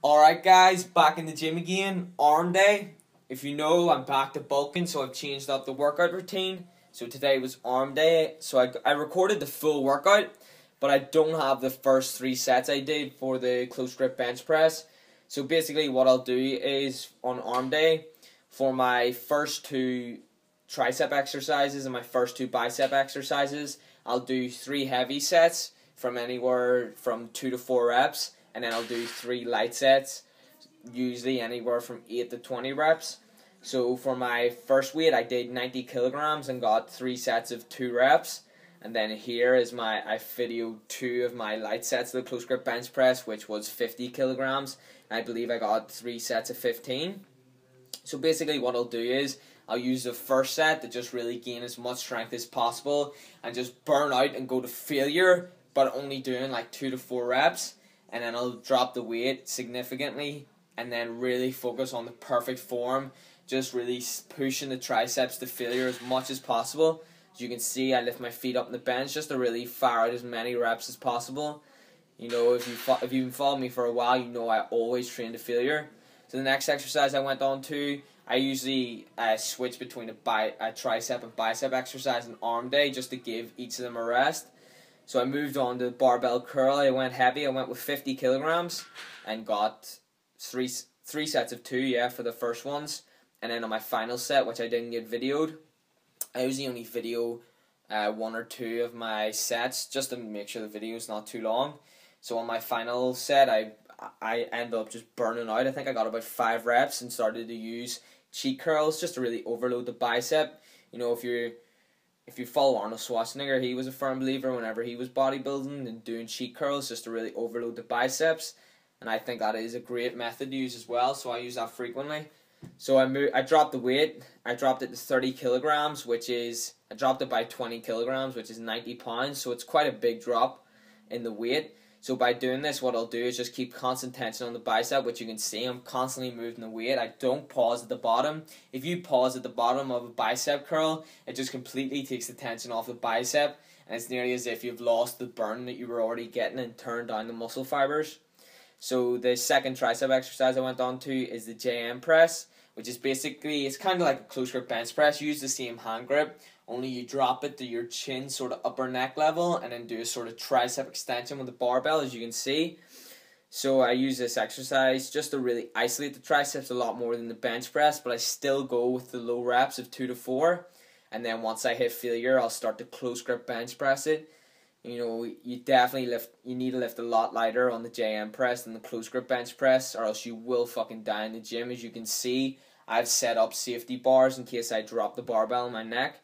Alright guys, back in the gym again, arm day. If you know, I'm back to bulking, so I've changed up the workout routine. So today was arm day, so I recorded the full workout, but I don't have the first 3 sets I did for the close grip bench press. So basically what I'll do is, on arm day, for my first 2 tricep exercises and my first 2 bicep exercises, I'll do 3 heavy sets from anywhere from 2 to 4 reps. And then I'll do 3 light sets, usually anywhere from 8 to 20 reps. So for my first weight, I did 90 kilograms and got 3 sets of 2 reps. And then here is I videoed 2 of my light sets of the close grip bench press, which was 50 kilograms. And I believe I got 3 sets of 15. So basically what I'll do is, I'll use the first set to just really gain as much strength as possible and just burn out and go to failure, but only doing like 2 to 4 reps. And then I'll drop the weight significantly and then really focus on the perfect form, just really pushing the triceps to failure as much as possible. As you can see, I lift my feet up on the bench just to really fire out as many reps as possible. You know, if you've been following me for a while, you know I always train to failure. So the next exercise I went on to, I usually switch between a tricep and bicep exercise and arm day just to give each of them a rest. So I moved on to Barbell Curl. I went heavy. I went with 50 kilograms and got three sets of 2, for the first ones. And then on my final set, which I didn't get videoed, I usually only video 1 or 2 of my sets just to make sure the video is not too long. So on my final set, I end up just burning out. I think I got about 5 reps and started to use cheek curls just to really overload the bicep. You know, if you follow Arnold Schwarzenegger, he was a firm believer whenever he was bodybuilding and doing cheek curls just to really overload the biceps. And I think that is a great method to use as well, so I use that frequently. So I dropped the weight. I dropped it to 30 kilograms, I dropped it by 20 kilograms, which is 90 pounds. So it's quite a big drop in the weight. So by doing this, what I'll do is just keep constant tension on the bicep, which you can see I'm constantly moving the weight. I don't pause at the bottom. If you pause at the bottom of a bicep curl, it just completely takes the tension off the bicep, and it's nearly as if you've lost the burn that you were already getting and turned down the muscle fibers. So the second tricep exercise I went on to is the Jme Press, which is basically, it's kind of like a close grip bench press. You use the same hand grip, only you drop it to your chin, sort of upper neck level, and then do a sort of tricep extension with the barbell, as you can see. So I use this exercise just to really isolate the triceps a lot more than the bench press, but I still go with the low reps of 2 to 4. And then once I hit failure, I'll start to close grip bench press it. You know, you need to lift a lot lighter on the Jme Press than the close grip bench press, or else you will fucking die in the gym. As you can see, I've set up safety bars in case I drop the barbell in my neck.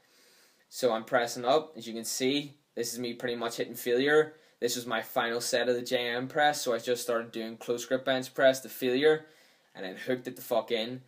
So I'm pressing up. As you can see, this is me pretty much hitting failure. This was my final set of the Jme Press, so I just started doing close grip bench press to failure, and then hooked it the fuck in.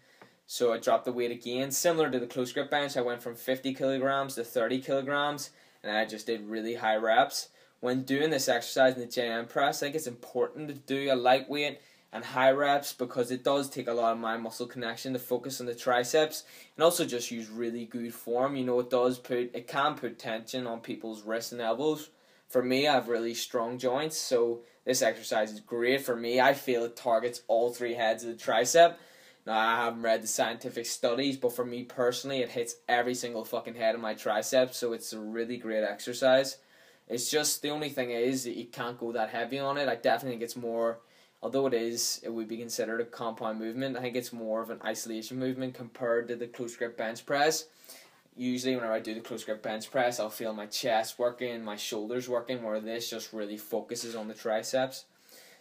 So I dropped the weight again, similar to the close grip bench. I went from 50 kilograms to 30 kilograms, and I just did really high reps. When doing this exercise in the Jme Press, I think it's important to do a lightweight and high reps, because it does take a lot of my muscle connection to focus on the triceps, and also just use really good form. You know, it can put tension on people's wrists and elbows. For me, I have really strong joints, so this exercise is great for me. I feel it targets all 3 heads of the tricep. Now, I haven't read the scientific studies, but for me personally, it hits every single fucking head of my triceps, so it's a really great exercise. It's just, the only thing is that you can't go that heavy on it. I definitely think it's more, although it would be considered a compound movement, I think it's more of an isolation movement compared to the close grip bench press. Usually whenever I do the close grip bench press, I'll feel my chest working, my shoulders working, where this just really focuses on the triceps.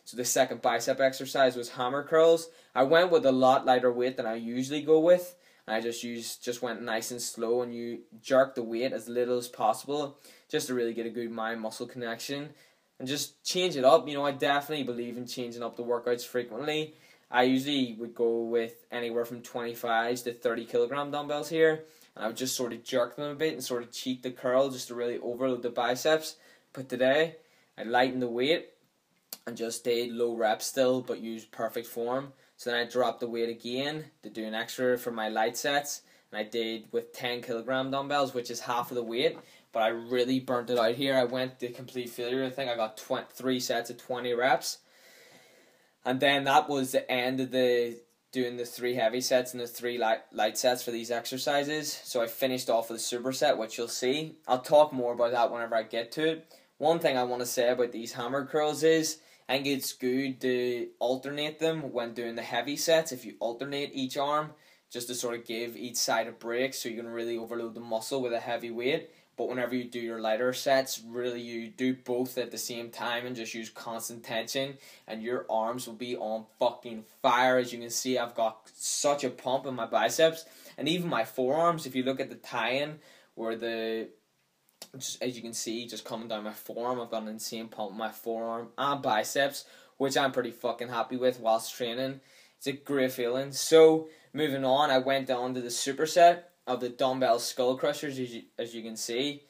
So the second bicep exercise was hammer curls. I went with a lot lighter weight than I usually go with. I just went nice and slow, and you jerk the weight as little as possible just to really get a good mind-muscle connection and just change it up. You know, I definitely believe in changing up the workouts frequently. I usually would go with anywhere from 25 to 30 kilogram dumbbells here, and I would just sort of jerk them a bit and sort of cheat the curl just to really overload the biceps. But today, I lightened the weight and just did low reps still, but used perfect form. So then I dropped the weight again to do an extra for my light sets, and I did with 10 kilogram dumbbells, which is half of the weight, but I really burnt it out here. I went to complete failure. I think I got 3 sets of 20 reps. And then that was the end of doing the 3 heavy sets and the 3 light sets for these exercises. So I finished off with a superset, which you'll see. I'll talk more about that whenever I get to it. One thing I want to say about these hammer curls is I think it's good to alternate them when doing the heavy sets. If you alternate each arm, just to sort of give each side a break so you can really overload the muscle with a heavy weight. But whenever you do your lighter sets, really you do both at the same time and just use constant tension, and your arms will be on fucking fire. As you can see, I've got such a pump in my biceps, and even my forearms. If you look at the tie-in where just as you can see, just coming down my forearm, I've got an insane pump in my forearm and biceps, which I'm pretty fucking happy with whilst training. It's a great feeling. So moving on, I went on to the superset of the dumbbell skull crushers, as you can see,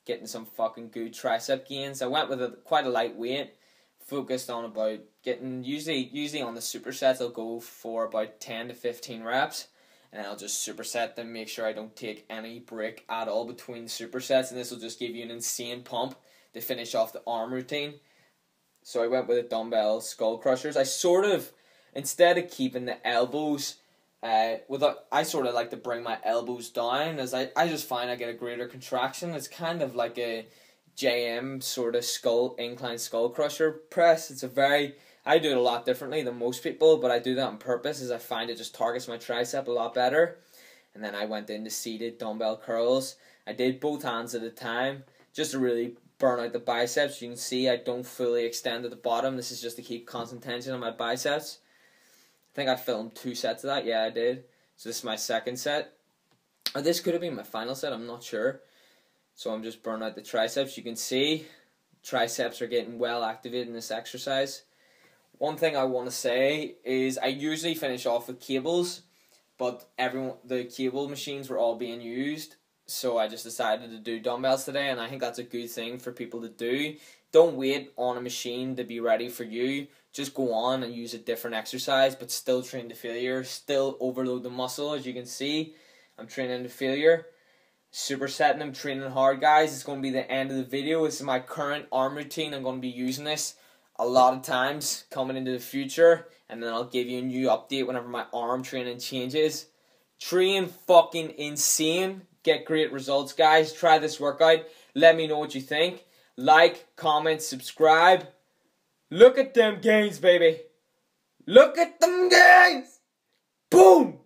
getting some fucking good tricep gains. I went with quite a light weight, focused on about getting, usually on the supersets I'll go for about 10 to 15 reps, and then I'll just superset them, make sure I don't take any break at all between supersets, and this will just give you an insane pump to finish off the arm routine. So I went with the dumbbell skull crushers. I sort of, instead of keeping the elbows, I sort of like to bring my elbows down, as I just find I get a greater contraction. It's kind of like a Jme sort of incline skull crusher press. I do it a lot differently than most people, but I do that on purpose as I find it just targets my tricep a lot better. And then I went into seated dumbbell curls. I did both hands at a time just to really burn out the biceps. You can see I don't fully extend at the bottom. This is just to keep constant tension on my biceps. I think I filmed 2 sets of that. Yeah, I did. So this is my second set. Or this could have been my final set. I'm not sure. So I'm just burning out the triceps. You can see triceps are getting well activated in this exercise. One thing I want to say is I usually finish off with cables, but the cable machines were all being used. So I just decided to do dumbbells today, and I think that's a good thing for people to do. Don't wait on a machine to be ready for you. Just go on and use a different exercise, but still train to failure. Still overload the muscle. As you can see, I'm training to failure. Supersetting, I'm training hard, guys. It's going to be the end of the video. This is my current arm routine. I'm going to be using this a lot of times coming into the future, and then I'll give you a new update whenever my arm training changes. Train fucking insane. Get great results, guys. Try this workout. Let me know what you think. Like, comment, subscribe. Look at them gains, baby. Look at them gains. Boom.